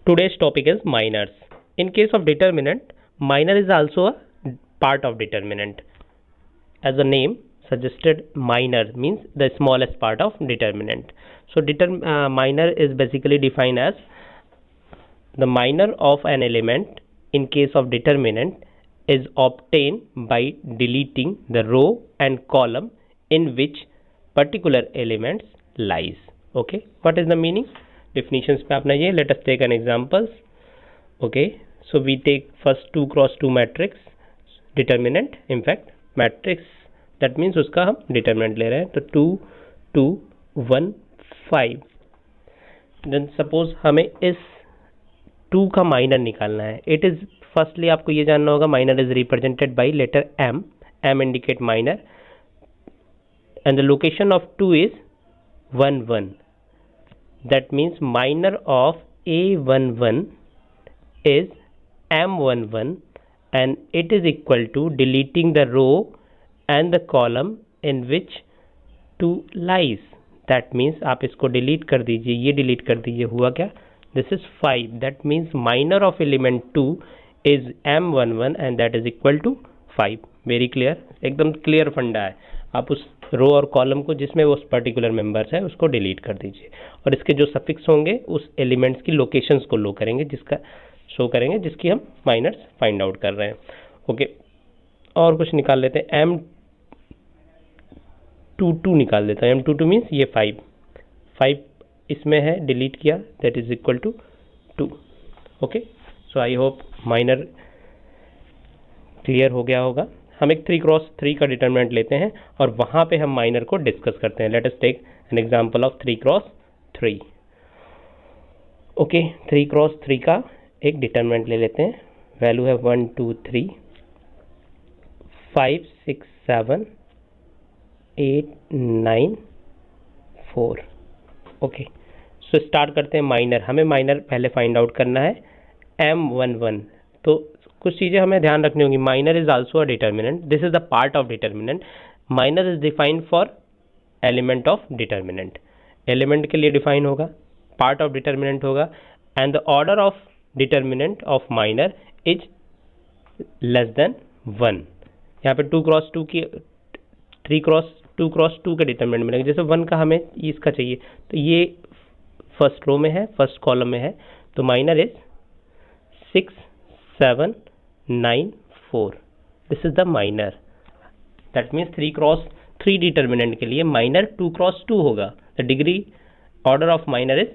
Today's topic is minors. In case of determinant, minor is also a part of determinant. As the name suggested, minor means the smallest part of determinant. So minor is basically defined as the minor of an element in case of determinant is obtained by deleting the row and column in which particular elements lies. Okay, what is the meaning? Definitions पे अपना ये, let us take an examples. Okay, so we take first 2 cross 2 matrix determinant, in fact matrix that means उसका हम determinant ले रहे हैं, तो 2 2 1 5. then suppose हमें इस 2 का माइनर निकालना है. इट इज फर्स्टली आपको ये जानना होगा minor is represented by letter m. m indicate minor and the location of 2 is 1 1. that means minor of a11 is m11 and it is equal to deleting the row and the column in which 2 lies. that means आप इसको delete कर दीजिए, ये delete कर दीजिए, हुआ क्या? this is 5. that means minor of element 2 is m11 and that is equal to 5. very clear, एकदम क्लियर फंडा है. आप उस रो और कॉलम को जिसमें वो पर्टिकुलर मेंबर्स है उसको डिलीट कर दीजिए और इसके जो सफिक्स होंगे उस एलिमेंट्स की लोकेशंस को लो करेंगे, जिसका शो करेंगे जिसकी हम माइनर्स फाइंड आउट कर रहे हैं. ओके, और कुछ निकाल लेते हैं. m22 निकाल देता है. m22 मीन्स ये 5 इसमें है, डिलीट किया, that is equal to 2. Okay, so I hope minor clear हो गया होगा. हम एक 3 क्रॉस 3 का डिटरमिनेंट लेते हैं और वहाँ पे हम माइनर को डिस्कस करते हैं. Let us take an example of 3 cross 3. ओके, 3 क्रॉस 3 का एक डिटरमिनेंट ले लेते हैं. वैल्यू है 1 2 3 5 6 7 8 9 4. ओके, सो स्टार्ट करते हैं माइनर. हमें माइनर पहले फाइंड आउट करना है m11. तो कुछ चीज़ें हमें ध्यान रखनी होंगी. Minor is also a determinant, this is the part of determinant. Minor is defined for element of determinant. Element के लिए डिफाइन होगा, पार्ट ऑफ डिटर्मिनेंट होगा, and the order of determinant of minor is less than 1. यहाँ पे 2 cross 2 की 2 cross 2 के determinant मिलेंगे. जैसे 1 का हमें इसका चाहिए, तो ये फर्स्ट रो में है, फर्स्ट कॉलम में है, तो minor is 6 7 9 4. This is the minor. That means 3 cross 3 determinant के लिए माइनर 2 क्रॉस 2 होगा. The degree order of minor is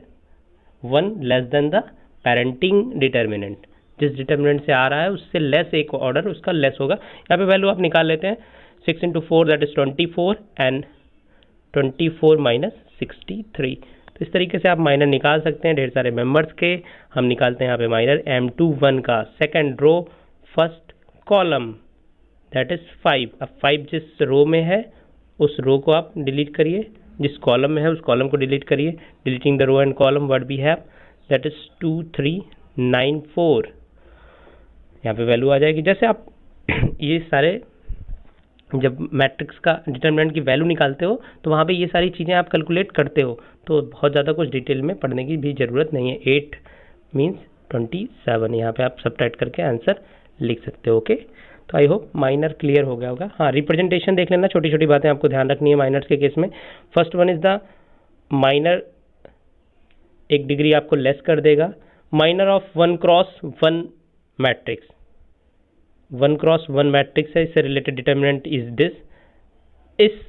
1 less than the parenting determinant. जिस डिटर्मिनेंट से आ रहा है उससे लेस एक ऑर्डर उसका लेस होगा. यहाँ पे वैल्यू आप निकाल लेते हैं. 6 into 4 that is 24 and 24 minus 63. तो इस तरीके से आप माइनर निकाल सकते हैं ढेर सारे मेंबर्स के. हम निकालते हैं यहाँ पे माइनर m21 का second row first column that is 5. अब 5 जिस रो में है उस रो को आप डिलीट करिए, जिस कॉलम में है उस कॉलम को डिलीट करिए. Deleting the row and column what we have that is 2 3 9 4. यहाँ पे वैल्यू आ जाएगी. जैसे आप ये सारे जब मैट्रिक्स का डिटरमिनेंट की वैल्यू निकालते हो तो वहाँ पे ये सारी चीज़ें आप कैलकुलेट करते हो, तो बहुत ज़्यादा कुछ डिटेल में पढ़ने की भी ज़रूरत नहीं है. 8 मीन्स 27 यहाँ पे आप सब्ट्रैक्ट करके आंसर लिख सकते हो. ओके, तो आई होप माइनर क्लियर हो गया होगा. हाँ, रिप्रेजेंटेशन देख लेना, छोटी छोटी बातें आपको ध्यान रखनी है माइनर्स के केस में. First one is the minor एक डिग्री आपको लेस कर देगा. Minor of 1 cross 1 matrix, 1 cross 1 matrix है, इससे रिलेटेड डिटर्मिनेंट इज दिस. इस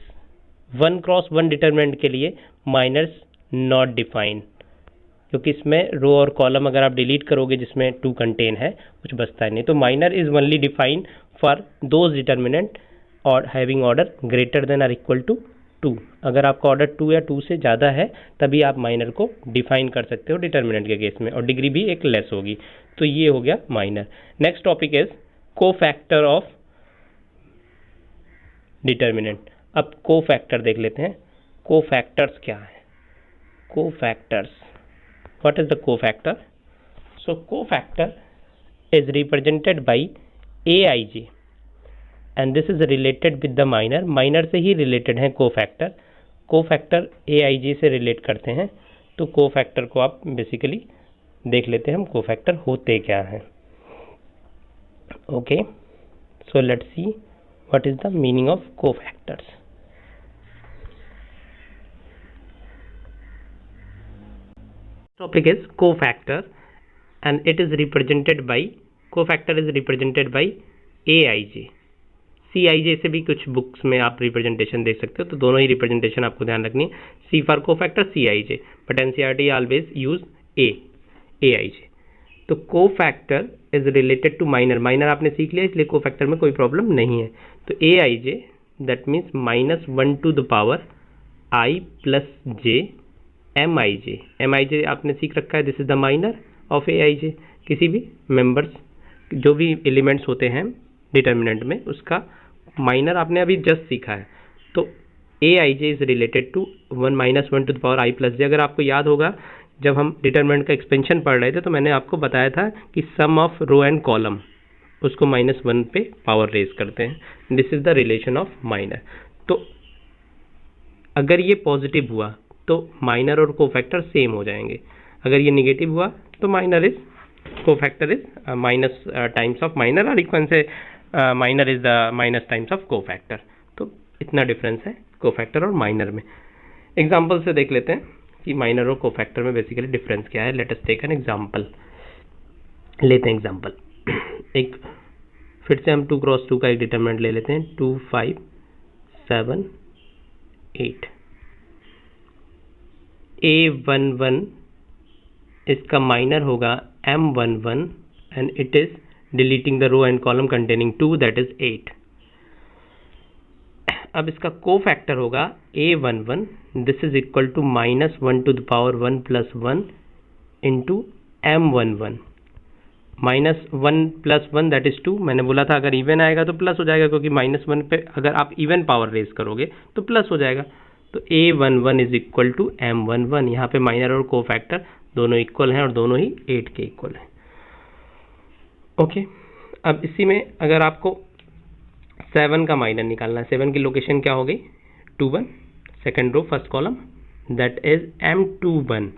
1 क्रॉस 1 डिटर्मिनेंट के लिए माइनर्स नॉट डिफाइंड, क्योंकि इसमें रो और कॉलम अगर आप डिलीट करोगे जिसमें 2 कंटेन है कुछ बचता है नहीं. तो minor is only defined for those determinant और having order greater than or equal to 2. अगर आपका ऑर्डर 2 या 2 से ज़्यादा है तभी आप माइनर को डिफाइन कर सकते हो डिटर्मिनेंट के केस में, और डिग्री भी एक लेस होगी. तो ये हो गया minor. Next topic is cofactor of determinant. अब कोफैक्टर देख लेते हैं. कोफैक्टर्स क्या है? Cofactors, what is the cofactor? So cofactor is represented bye aij and this is related with the minor. Minor से ही रिलेटेड है कोफैक्टर. कोफैक्टर aij से relate करते हैं, तो कोफैक्टर को आप बेसिकली देख लेते हैं हम कोफैक्टर होते क्या हैं। Okay, so let's see what is the meaning of cofactors. Topic is cofactor and it is represented by cofactor is represented by AIJ, CIJ से भी कुछ बुक्स में आप रिप्रेजेंटेशन देख सकते हो, तो दोनों ही रिप्रेजेंटेशन आपको ध्यान रखनी है, C for cofactor CIJ, but NCERT always use AIJ। तो cofactor is related to minor, minor आपने सीख लिया इसलिए कोफैक्टर में कोई प्रॉब्लम नहीं है। तो AIJ that means -1 to the power I plus J MIJ आपने सीख रखा है, this is the minor of AIJ। किसी भी मेंबर्स जो भी एलिमेंट्स होते हैं डिटर्मिनेंट में उसका माइनर आपने अभी जस्ट सीखा है। तो AIJ is related to 1 to the power I plus J। अगर आपको याद होगा जब हम डिटर्मिनेंट का एक्सपेंशन पढ़ रहे थे तो मैंने आपको बताया था कि सम ऑफ रो एंड कॉलम उसको -1 पे पावर रेज करते हैं, this is the relation of minor. तो अगर ये पॉजिटिव हुआ तो माइनर और कोफैक्टर सेम हो जाएंगे, अगर ये नेगेटिव हुआ तो minor is cofactor is minus times of minor, और इक्वल से minor is the minus times of cofactor. तो इतना डिफरेंस है कोफैक्टर और माइनर में। एग्जांपल से देख लेते हैं कि माइनर और कोफैक्टर में बेसिकली डिफरेंस क्या है। Let us take an example, लेते हैं एग्जांपल। एक फिर से हम 2 क्रॉस 2 का एक डिटरमिनेंट ले लेते हैं, 2 5 7 8। A11 इसका माइनर होगा M11 and it is deleting the row and column containing 2 that is 8। अब इसका कोफैक्टर होगा A11, this is equal to -1 to the power 1 plus 1 into M11, -1 plus 1 that is 2। मैंने बोला था अगर इवन आएगा तो प्लस हो जाएगा, क्योंकि -1 पे अगर आप इवन पावर रेज करोगे तो प्लस हो जाएगा। तो A11 is equal to M11, यहाँ पे माइनर और कोफैक्टर दोनों इक्वल हैं और दोनों ही 8 के इक्वल हैं। ओके, अब इसी में अगर आपको 7 का माइनर निकालना है, 7 की लोकेशन क्या हो गई 21, second row first column, that is M21।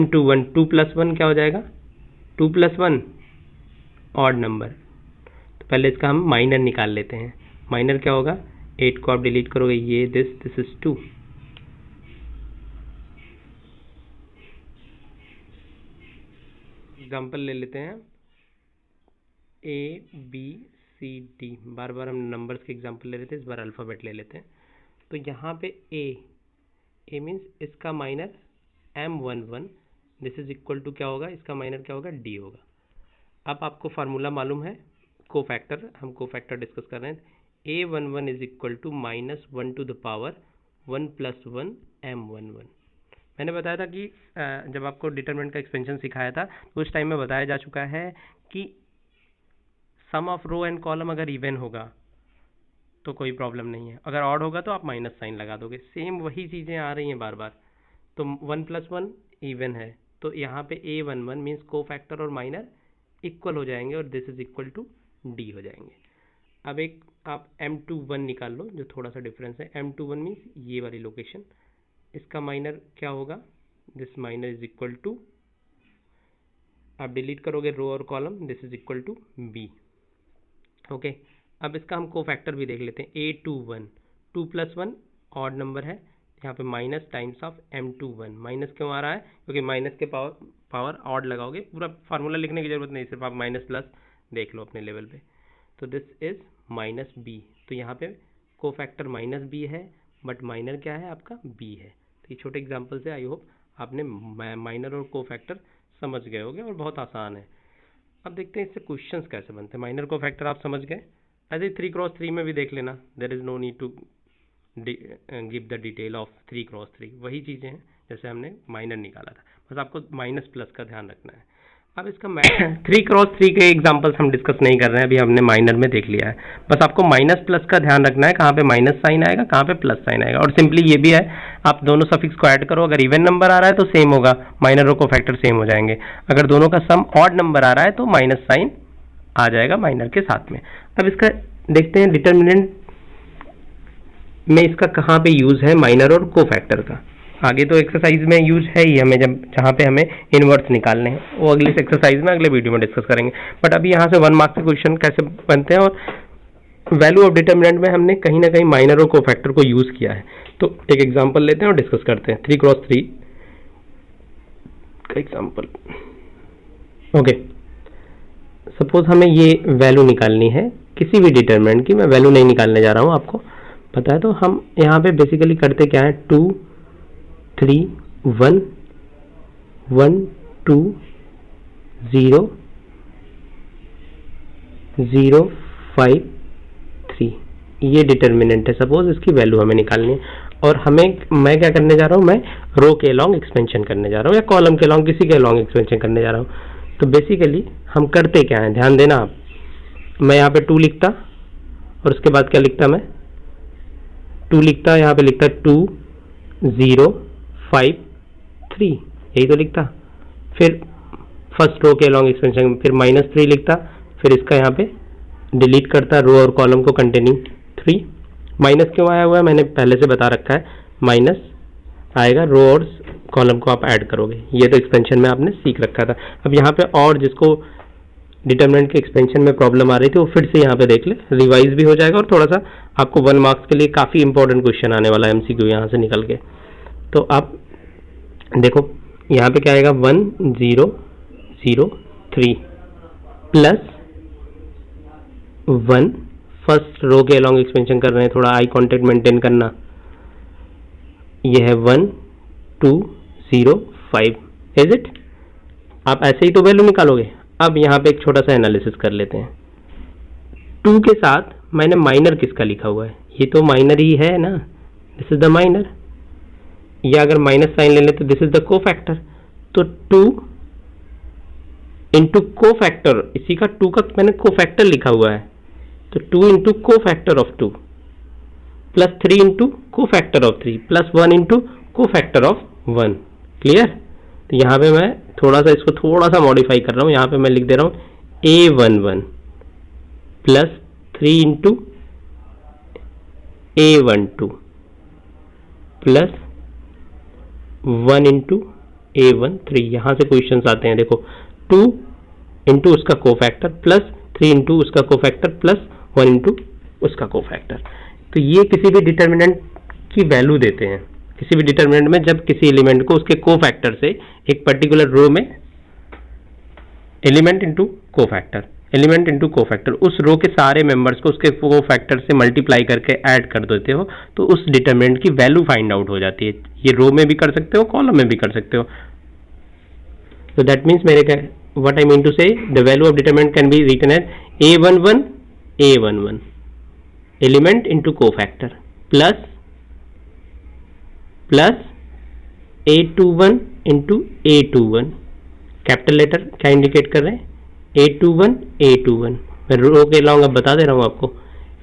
2 + 1 क्या हो जाएगा 2 + 1 ऑड नंबर। तो पहले इसका हम माइनर निकाल लेते हैं। माइनर क्या होगा, 8 को आप डिलीट करोगे, ये दिस इज 2। एग्जाम्पल ले लेते हैं ABCD, बार बार हम नंबर्स के एग्जाम्पल ले लेते हैं, इस बार अल्फ़ाबेट ले लेते हैं। तो यहाँ पे A मीन्स इसका minor M11, this is equal to क्या होगा, इसका माइनर क्या होगा D होगा। अब आपको फार्मूला मालूम है कोफैक्टर, हम कोफैक्टर डिस्कस कर रहे हैं। A11 is equal to -1 to the power 1 plus 1 M11। मैंने बताया था कि जब आपको डिटरमिनेंट का एक्सपेंशन सिखाया था तो उस टाइम में बताया जा चुका है कि सम ऑफ रो एंड कॉलम अगर इवन होगा तो कोई प्रॉब्लम नहीं है, अगर ऑड होगा तो आप माइनस साइन लगा दोगे। सेम वही चीज़ें आ रही हैं बार बार। तो 1 + 1 इवन है, तो यहाँ पे A11 मीन्स कोफैक्टर और माइनर इक्वल हो जाएंगे और this is equal to D हो जाएंगे। अब एक आप M21 निकाल लो जो थोड़ा सा डिफरेंस है। M21 मीन्स ये वाली लोकेशन, इसका माइनर क्या होगा, this minor is equal to, आप डिलीट करोगे रो और column, this is equal to B। ओके, अब इसका हम कोफैक्टर भी देख लेते हैं। A21 2 + 1 ऑड नंबर है, यहाँ पे minus times of M21। Minus क्यों आ रहा है, क्योंकि माइनस के पावर ऑड लगाओगे। पूरा फार्मूला लिखने की जरूरत नहीं, सिर्फ आप माइनस प्लस देख लो अपने लेवल पे। तो दिस इज -B, तो यहाँ पे कोफैक्टर -B है बट माइनर क्या है आपका B है। तो ये छोटे एग्जांपल से आई होप आपने माइनर और कोफैक्टर समझ गए होगे और बहुत आसान है। अब देखते हैं इससे क्वेश्चंस कैसे बनते हैं। माइनर कोफैक्टर आप समझ गए, ऐसे 3 क्रॉस 3 में भी देख लेना, there is no need to give the detail of 3 cross 3, वही चीज़ें हैं जैसे हमने माइनर निकाला था, बस आपको माइनस प्लस का ध्यान रखना है। अब इसका 3 क्रॉस 3 के एग्जांपल्स हम डिस्कस नहीं कर रहे हैं, अभी हमने माइनर में देख लिया है। बस आपको माइनस प्लस का ध्यान रखना है, कहाँ पे माइनस साइन आएगा कहाँ पे प्लस साइन आएगा। और सिंपली ये भी है, आप दोनों सफिक्स को ऐड करो, अगर इवन नंबर आ रहा है तो सेम होगा, माइनर और कोफैक्टर सेम हो जाएंगे। अगर दोनों का सम ऑड नंबर आ रहा है तो माइनस साइन आ जाएगा माइनर के साथ में। अब इसका देखते हैं डिटर्मिनेंट में इसका कहाँ पे यूज है माइनर और कोफैक्टर का। आगे तो एक्सरसाइज में यूज है ही हमें, जब जहाँ पे हमें इनवर्स निकालने हैं वो अगली एक्सरसाइज में अगले वीडियो में डिस्कस करेंगे। बट अभी यहाँ से 1 मार्क्स के क्वेश्चन कैसे बनते हैं, और वैल्यू ऑफ डिटर्मिनेंट में हमने कहीं ना कहीं माइनर और कोफैक्टर को यूज किया है। तो एक एग्जांपल लेते हैं और डिस्कस करते हैं। 3x3 का एग्जांपल। ओके, सपोज हमें ये वैल्यू निकालनी है किसी भी डिटर्मिनेंट की, मैं वैल्यू नहीं निकालने जा रहा हूँ, आपको पता है। तो हम यहाँ पे बेसिकली करते क्या है, 2 3 1 1 2 0 0 5 3, ये डिटर्मिनेंट है। सपोज इसकी वैल्यू हमें निकालनी है, और मैं क्या करने जा रहा हूँ, मैं रो के लॉन्ग एक्सपेंशन करने जा रहा हूँ, या कॉलम के लॉन्ग, किसी के लॉन्ग एक्सपेंशन करने जा रहा हूँ। तो बेसिकली हम करते क्या है, ध्यान देना आप। मैं यहाँ पे 2 लिखता, और उसके बाद क्या लिखता, मैं 2 लिखता, यहाँ पे लिखता 2 0 5 3, यही तो लिखता। फिर फर्स्ट रो के लॉन्ग एक्सपेंशन, फिर -3 लिखता, फिर इसका यहाँ पे डिलीट करता रो और कॉलम को कंटेनिंग 3। माइनस क्यों आया हुआ है, मैंने पहले से बता रखा है, माइनस आएगा रो और कॉलम को आप ऐड करोगे, ये तो एक्सपेंशन में आपने सीख रखा था। अब यहाँ पे और जिसको डिटर्मिनेंट के एक्सपेंशन में प्रॉब्लम आ रही थी वो फिर से यहाँ पे देख ले, रिवाइज भी हो जाएगा, और थोड़ा सा आपको 1 मार्क्स के लिए काफ़ी इंपॉर्टेंट क्वेश्चन आने वाला है MCQ यहाँ से निकल के। तो आप देखो यहाँ पे क्या आएगा, 1 0 0 3 प्लस 1, फर्स्ट रो के अलॉन्ग एक्सपेंशन कर रहे हैं, थोड़ा आई कांटेक्ट मेंटेन करना। ये है 1 2 0 5, इज इट। आप ऐसे ही तो वैल्यू निकालोगे। अब यहाँ पे एक छोटा सा एनालिसिस कर लेते हैं। 2 के साथ मैंने माइनर किसका लिखा हुआ है, ये तो माइनर ही है ना, दिस इज द माइनर। या अगर माइनस साइन ले ले तो दिस इज द कोफैक्टर। तो 2 इंटू कोफैक्टर, इसी का 2 का मैंने कोफैक्टर लिखा हुआ है, तो 2 into cofactor of 2 plus 3 into cofactor of 3 plus 1 into cofactor of 1। Clear. तो यहाँ पे मैं थोड़ा सा इसको थोड़ा सा मॉडिफाई कर रहा हूँ, यहाँ पे मैं लिख दे रहा हूँ A11 plus 3 into A12 plus 1 into A13। यहाँ से क्वेश्चंस आते हैं, देखो 2 इंटू उसका कोफैक्टर प्लस 3 इंटू उसका कोफैक्टर प्लस 1 इंटू उसका कोफैक्टर। तो ये किसी भी डिटर्मिनेंट की वैल्यू देते हैं। किसी भी डिटर्मिनेंट में जब किसी एलिमेंट को उसके कोफैक्टर से एक पर्टिकुलर रो में एलिमेंट इंटू कोफैक्टर उस रो के सारे मेंबर्स को उसके कोफैक्टर से मल्टीप्लाई करके ऐड कर देते हो, तो उस डिटर्मिनेंट की वैल्यू फाइंड आउट हो जाती है। ये रो में भी कर सकते हो, कॉलम में भी कर सकते हो। तो दैट मीन्स मेरे क्या, what I mean to say, the value of determinant can be written as A11 element into cofactor plus A21 into A21। Capital letter क्या इंडिकेट कर रहे हैं, A21 मैं रो के लॉन्ग अब बता दे रहा हूँ आपको।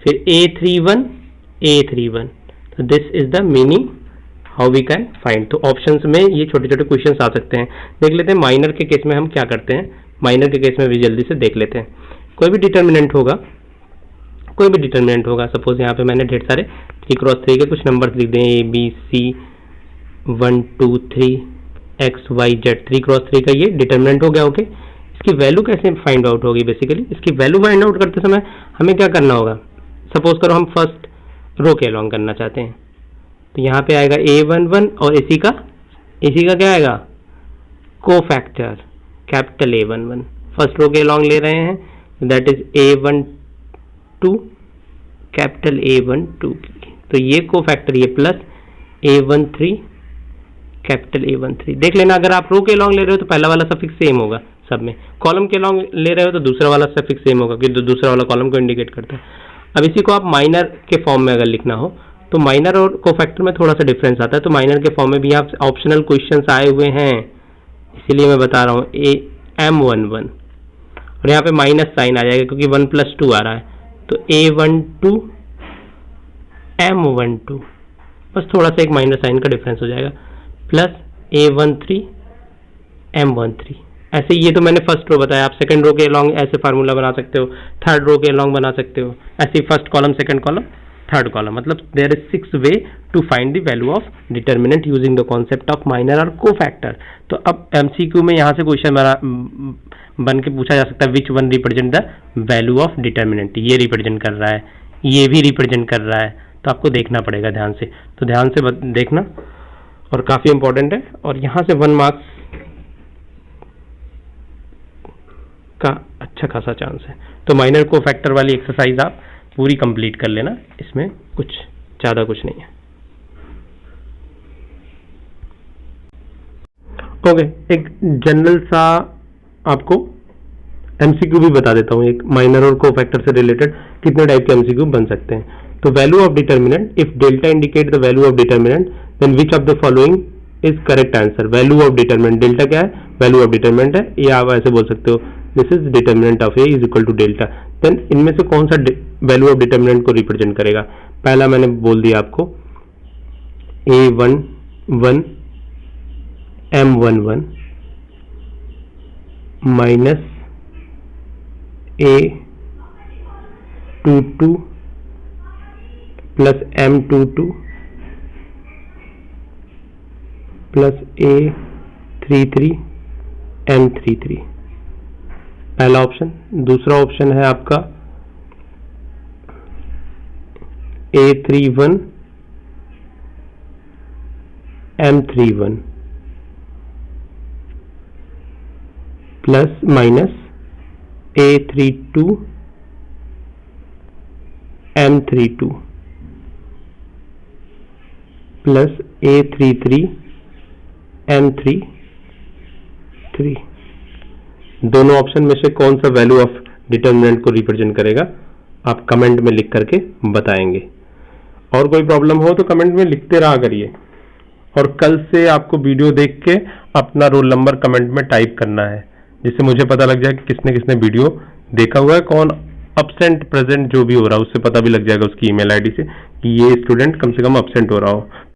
फिर A31। तो this is the meaning how we can find. तो ऑप्शंस में ये छोटे छोटे क्वेश्चंस आ सकते हैं। देख लेते हैं माइनर के केस में हम क्या करते हैं। माइनर के केस में भी जल्दी से देख लेते हैं। कोई भी डिटर्मिनेंट होगा, सपोज यहाँ पे मैंने ढेर सारे 3x3 के कुछ नंबर्स लिख दें, ABC 1 2 3 X Y Z। 3x3 का ये डिटर्मिनेंट हो गया। ओके, इसकी वैल्यू कैसे फाइंड आउट होगी। बेसिकली इसकी वैल्यू फाइंड आउट करते समय हमें क्या करना होगा, सपोज करो हम फर्स्ट रो के अलॉन्ग करना चाहते हैं, तो यहाँ पे आएगा A11 और इसी का क्या आएगा, cofactor capital A11। First row के अलॉन्ग ले रहे हैं, that is A12 capital A12। तो ये कोफैक्टर ये प्लस A13 कैपिटल A13। देख लेना, अगर आप रो के अलॉन्ग ले रहे हो तो पहला वाला सफिक्स सेम होगा सब में, कॉलम के अलॉन्ग ले रहे हो तो दूसरा वाला सफिक्स सेम होगा, क्योंकि दूसरा वाला कॉलम को इंडिकेट करता है। अब इसी को आप माइनर के फॉर्म में अगर लिखना हो तो माइनर और कोफैक्टर में थोड़ा सा डिफरेंस आता है। तो माइनर के फॉर्म में भी आप ऑप्शनल क्वेश्चंस आए हुए हैं, इसीलिए मैं बता रहा हूँ M11, और यहाँ पे माइनस साइन आ जाएगा क्योंकि 1 + 2 आ रहा है। तो A12 M12, बस थोड़ा सा एक माइनस साइन का डिफरेंस हो जाएगा, प्लस A13 M13। ऐसे ये तो मैंने फर्स्ट रो बताया, आप सेकंड रो के अलॉन्ग ऐसे फार्मूला बना सकते हो, थर्ड रो के अलॉन्ग बसे first column second column third column, मतलब there is 6 way to find the value of determinant using the concept of minor और कोफैक्टर। तो अब एमसीक्यू में यहाँ से क्वेश्चन बन के पूछा जा सकता है which one represent the value of determinant, ये रिप्रेजेंट कर रहा है, ये भी रिप्रेजेंट कर रहा है, तो आपको देखना पड़ेगा ध्यान से। तो ध्यान से देखना और काफ़ी इंपॉर्टेंट है, और यहाँ से 1 मार्क्स का अच्छा खासा चांस है। तो माइनर कोफैक्टर वाली एक्सरसाइज आप पूरी कंप्लीट कर लेना, इसमें कुछ ज़्यादा कुछ नहीं है। ओके, एक जनरल सा आपको एमसीक्यू भी बता देता हूँ, एक माइनर और कोफैक्टर से रिलेटेड कितने टाइप के एमसीक्यू बन सकते हैं। तो value of determinant, if delta indicate the value of determinant then which of the following is correct answer. Value of determinant, delta क्या है, वैल्यू ऑफ डिटर्मिनेंट है, या आप ऐसे बोल सकते हो this is determinant of A is equal to delta. Then इनमें से कौन सा वैल्यू ऑफ डिटर्मिनेंट को रिप्रेजेंट करेगा। पहला मैंने बोल दिया आपको A11 M11 minus A22 plus M22 plus A33 M33, पहला ऑप्शन। दूसरा ऑप्शन है आपका A31 M31 plus minus A32 M32 plus A33 M33। दोनों ऑप्शन में से कौन सा वैल्यू ऑफ डिटर्मिनेंट को रिप्रेजेंट करेगा आप कमेंट में लिख करके बताएंगे। और कोई प्रॉब्लम हो तो कमेंट में लिखते रहा करिए, और कल से आपको वीडियो देख के अपना रोल नंबर कमेंट में टाइप करना है, जिससे मुझे पता लग जाए कि किसने किसने वीडियो देखा हुआ है, कौन अब्सेंट प्रेजेंट जो भी हो रहा है उससे पता भी लग जाएगा उसकी ईमेल आईडी से कि ये स्टूडेंट कम से कम अब्सेंट हो रहा हो।